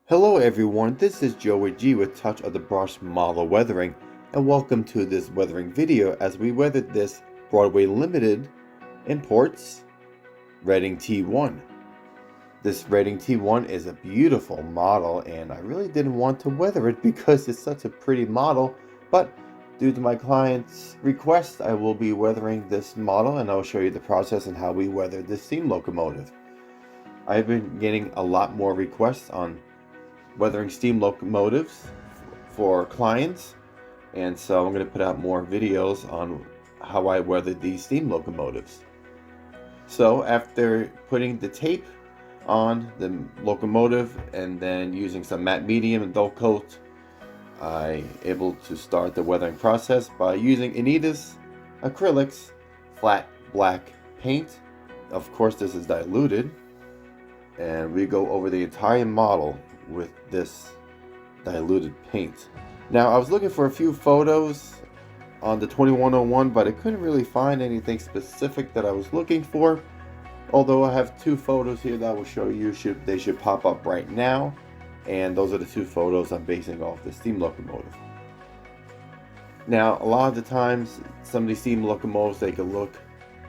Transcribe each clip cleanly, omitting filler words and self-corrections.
Hello everyone, this is Joey G with Touch of the Brush Model Weathering, and welcome to this weathering video as we weathered this Broadway Limited Imports Reading T1. This Reading T1 is a beautiful model and I really didn't want to weather it because it's such a pretty model, but due to my client's request I will be weathering this model and I'll show you the process and how we weathered this steam locomotive. I've been getting a lot more requests on weathering steam locomotives for clients, and so I'm going to put out more videos on how I weathered these steam locomotives. So after putting the tape on the locomotive and then using some matte medium and dull coat, I able to start the weathering process by using Anita's acrylics flat black paint. Of course this is diluted, and we go over the entire model with this diluted paint. Now I was looking for a few photos on the 2101, but I couldn't really find anything specific that I was looking for, although I have two photos here that I will show you. They should pop up right now, and those are the two photos I'm basing off the steam locomotive. Now a lot of the times some of these steam locomotives, they can look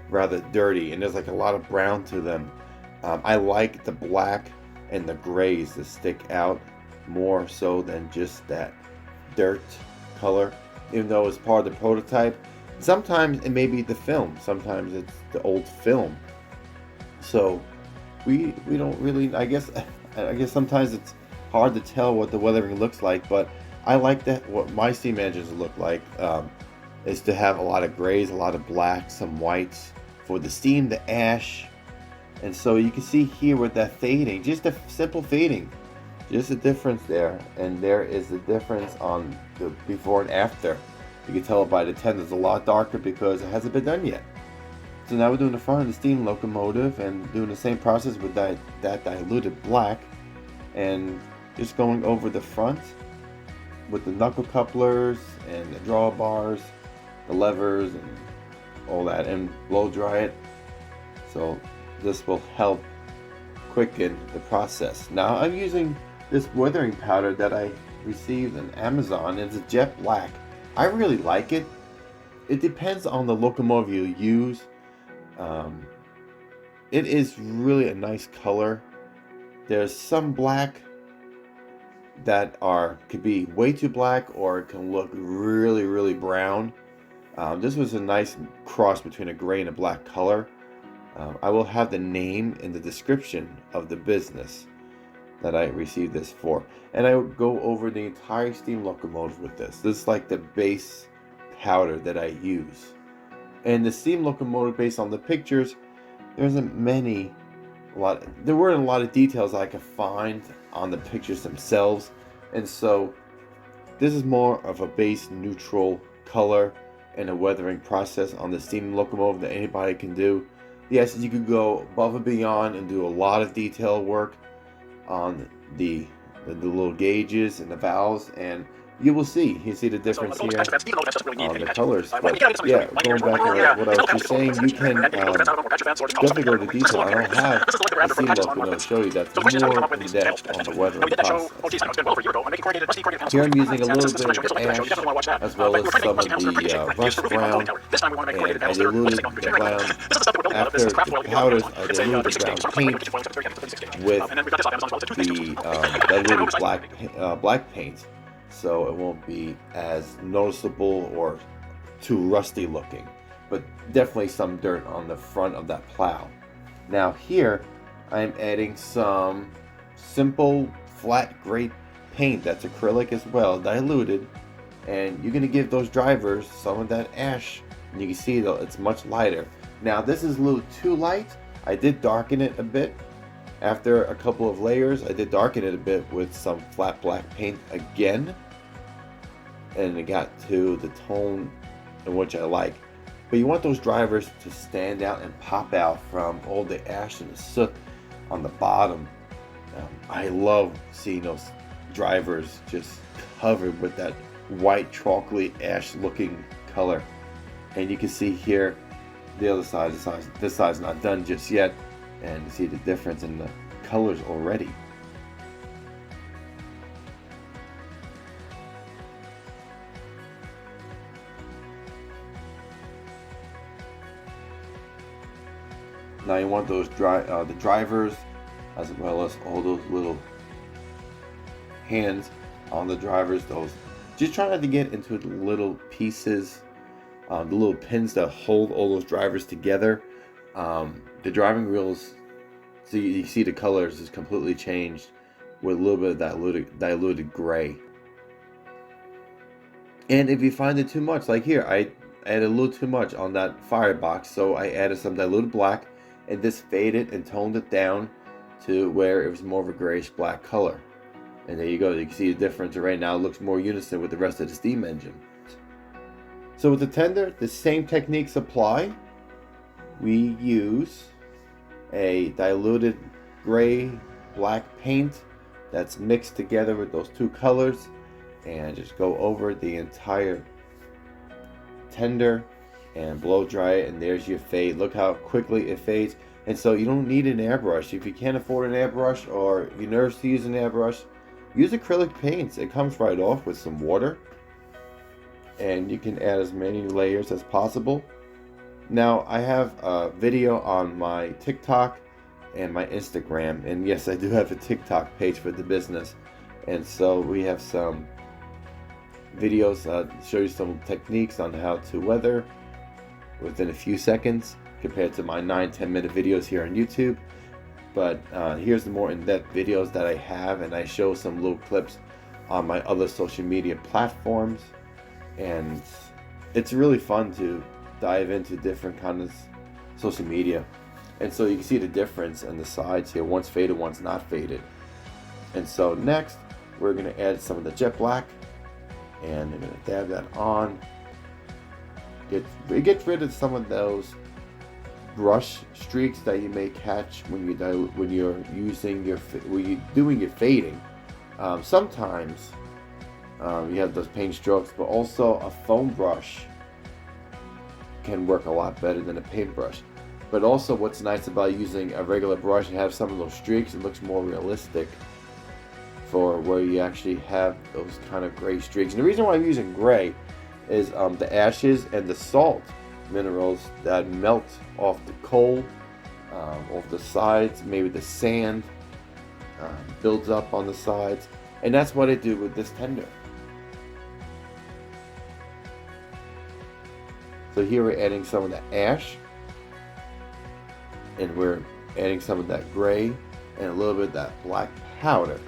rather dirty and there's like a lot of brown to them. I like the black and the grays to stick out more so than just that dirt color, even though it's part of the prototype. Sometimes it may be the film, sometimes it's the old film, so we don't really, I guess sometimes it's hard to tell what the weathering looks like, but I like that what my steam engines look like is to have a lot of grays, a lot of blacks, some whites for the steam, the ash. And so you can see here with that fading, just a simple fading, just a difference there. And there is the difference on the before and after. You can tell by the tint it's a lot darker because it hasn't been done yet. So now we're doing the front of the steam locomotive and doing the same process with that diluted black, and just going over the front with the knuckle couplers and the drawbars, the levers and all that, and blow dry it. So this will help quicken the process. Now I'm using this weathering powder that I received on Amazon. It's a jet black. I really like it. It depends on the locomotive you use. It is really a nice color. There's some black that could be way too black, or it can look really brown. This was a nice cross between a gray and a black color. I will have the name in the description of the business that I received this for, and I will go over the entire steam locomotive with this. This is like the base powder that I use. And the steam locomotive, based on the pictures, there weren't a lot of details I could find on the pictures themselves, and so this is more of a base neutral color and a weathering process on the steam locomotive that anybody can do. Yes, you could go above and beyond and do a lot of detail work on the little gauges and the valves, and you will see the difference here on the colors. But yeah, going back to what I was just saying, you can definitely go to detail. I don't have a steam locomotive to show you that's more in depth on the weathering process. Here I'm using a little bit of ash as well as some of the rust brown, and I diluted the brown. After the powders, I diluted the brown paint with the diluted black paint, so it won't be as noticeable or too rusty looking, but definitely some dirt on the front of that plow. Now here I'm adding some simple flat gray paint that's acrylic as well, diluted, and you're going to give those drivers some of that ash, and you can see that it's much lighter. Now this is a little too light. I did darken it a bit. After a couple of layers, I did darken it a bit with some flat black paint again, and it got to the tone in which I like. But you want those drivers to stand out and pop out from all the ash and the soot on the bottom. I love seeing those drivers just covered with that white chocolatey ash looking color. And you can see here the other side, this side's not done just yet, and you see the difference in the colors already. Now you want those the drivers, as well as all those little hands on the drivers. Those, just try not to get into the little pieces, the little pins that hold all those drivers together. The driving wheels, so you see the colors is completely changed with a little bit of diluted gray. And if you find it too much, like here, I added a little too much on that firebox, so I added some diluted black and just faded and toned it down to where it was more of a grayish black color. And there you go, you can see the difference right now. It looks more unison with the rest of the steam engine. So with the tender, the same techniques apply. We use a diluted gray black paint that's mixed together with those two colors, and just go over the entire tender and blow dry it, and there's your fade. Look how quickly it fades. And so you don't need an airbrush. If you can't afford an airbrush, or you're nervous to use an airbrush, use acrylic paints. It comes right off with some water, and you can add as many layers as possible. Now I have a video on my TikTok and my Instagram, and yes, I do have a TikTok page for the business, and so we have some videos show you some techniques on how to weather within a few seconds compared to my 9-10 minute videos here on YouTube. But here's the more in-depth videos that I have, and I show some little clips on my other social media platforms, and it's really fun to dive into different kinds of social media. And so you can see the difference in the sides here. One's faded, one's not faded. And so next we're going to add some of the jet black, and I'm going to dab that on. It gets rid of some of those brush streaks that you may catch when you're doing your fading. Sometimes you have those paint strokes, but also a foam brush can work a lot better than a paintbrush. But also, what's nice about using a regular brush and have some of those streaks, it looks more realistic for where you actually have those kind of gray streaks. And the reason why I'm using gray is the ashes and the salt minerals that melt off the coal, off the sides, maybe the sand builds up on the sides, and that's what I do with this tender. So here we're adding some of the ash, and we're adding some of that gray and a little bit of that black powder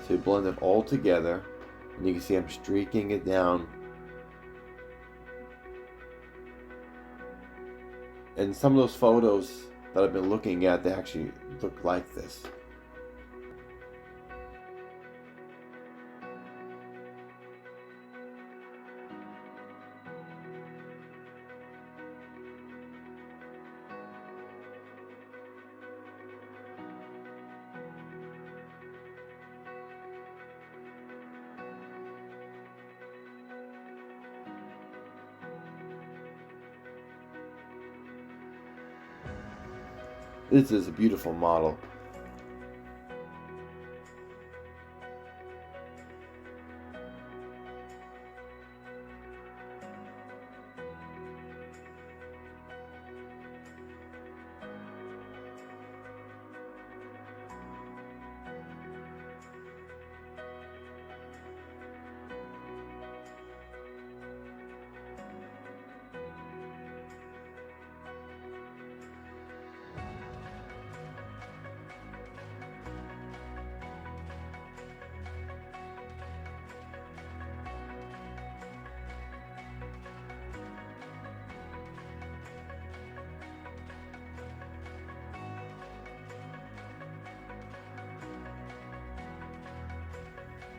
to blend it all together. And you can see I'm streaking it down. And some of those photos that I've been looking at, they actually look like this. This is a beautiful model.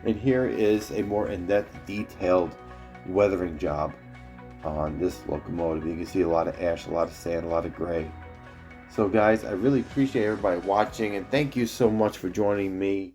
And here is a more in-depth, detailed weathering job on this locomotive. You can see a lot of ash, a lot of sand, a lot of gray. So guys, I really appreciate everybody watching, and thank you so much for joining me